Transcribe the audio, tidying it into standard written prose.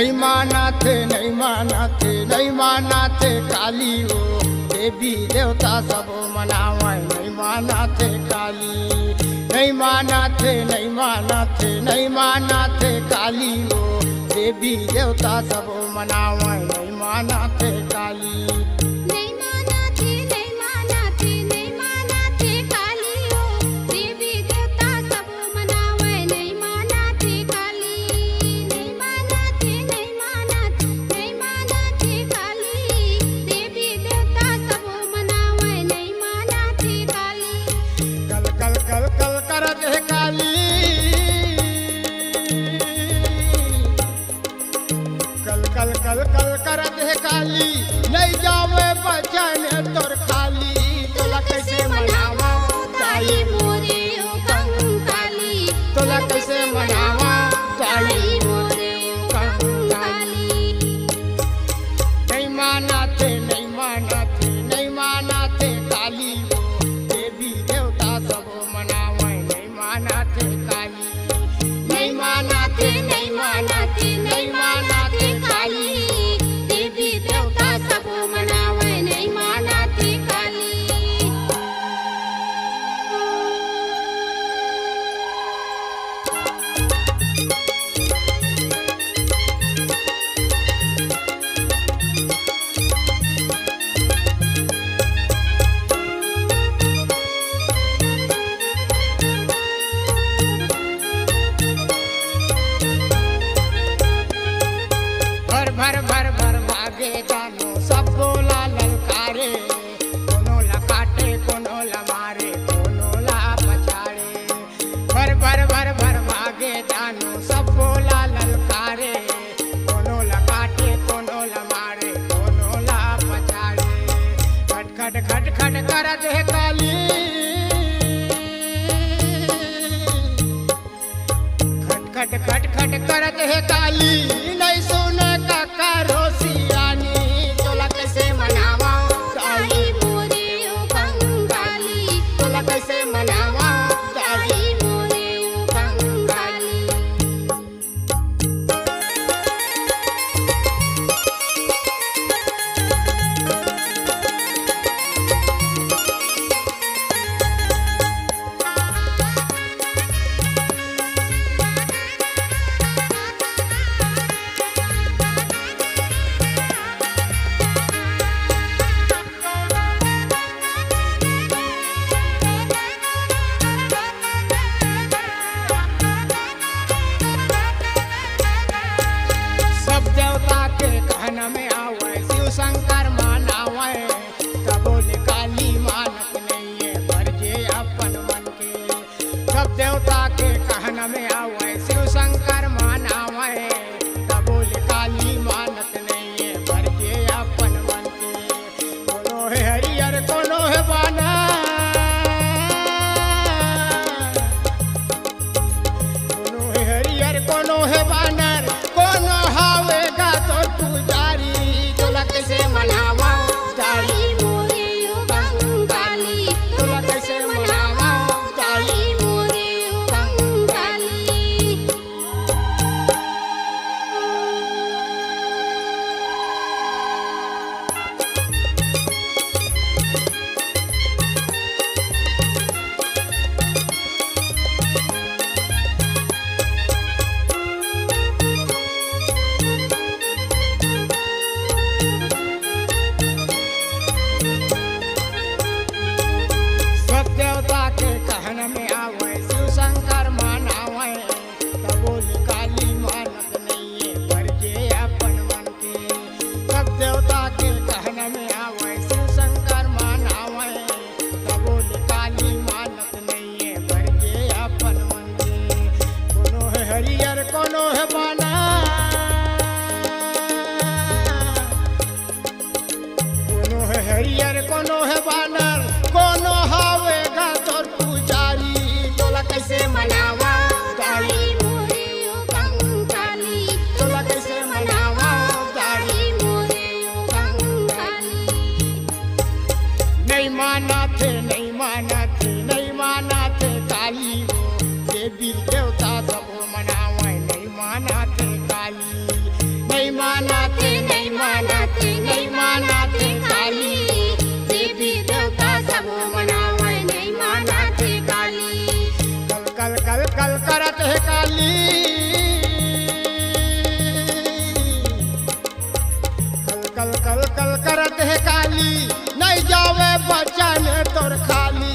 नहीं माना थे नहीं माना थे नहीं माना थे काली हो देवी देवता सब मनावे नहीं माना थे काली नहीं माना थे नहीं माना थे नहीं माना थे काली हो देवी देवता सब मनावे नहीं माना थे काली कल कल करत है काली नहीं जावे बचन तोर खाली तोला कैसे मनावा ताई मोरे ओ कंकाली तोला कैसे मनावा ताई मोरे ओ कंकाली नहीं माना थे नहीं माना थे नहीं माना थे काली वो देवी देवता सब मनावे नहीं माना थे काली नहीं माना थे नहीं माना थे नहीं माना थे काली भर भर भर भागे जानो सब बोला ललकारे कोनो ला काटे कोनो ला मारे कोनो ला पछाड़े भर भर भर भर भागे जानो सब बोला ललकारे कोनो ला काटे कोनो ला मारे कोनो ला पछाड़े खट खट खट खट करत है काली खट खट खट खट करत है काली नहीं सुने में आवे शिव शंकर मानावे कबोले काली मानत नहीं है भरजे अपन मन के सब देवता के कहना में आवे शिव शंकर मानावे कबोले काली मानत नहीं है भरजे अपन मन के कोनो है हरियर कोनो है बाना कोनो है हरियर कोनो है बानर कोनो हावेगा तो कैसे मनावा ताई मोरे ओ कंकाली तोला कैसे मनावा ताई मोरे ओ कंकाली में आवे शिव शंकर मानावे कबोले काली मानत नहीं है भरजे अपन मन के सब देवता के कहना में आवे शिव शंकर मानावे कबोले काली मानत नहीं है भरजे अपन मन के कोनो है हरियर कोनो है बाना कोनो है हरियर कोनो है बानर कोनो हावेगा तोर कैसे मनावा ताई मोरे ओ कंकाली तोला कैसे मनावा ताई मोरे ओ कल कल कल करत है काली नहीं जावे बचन तोर खाली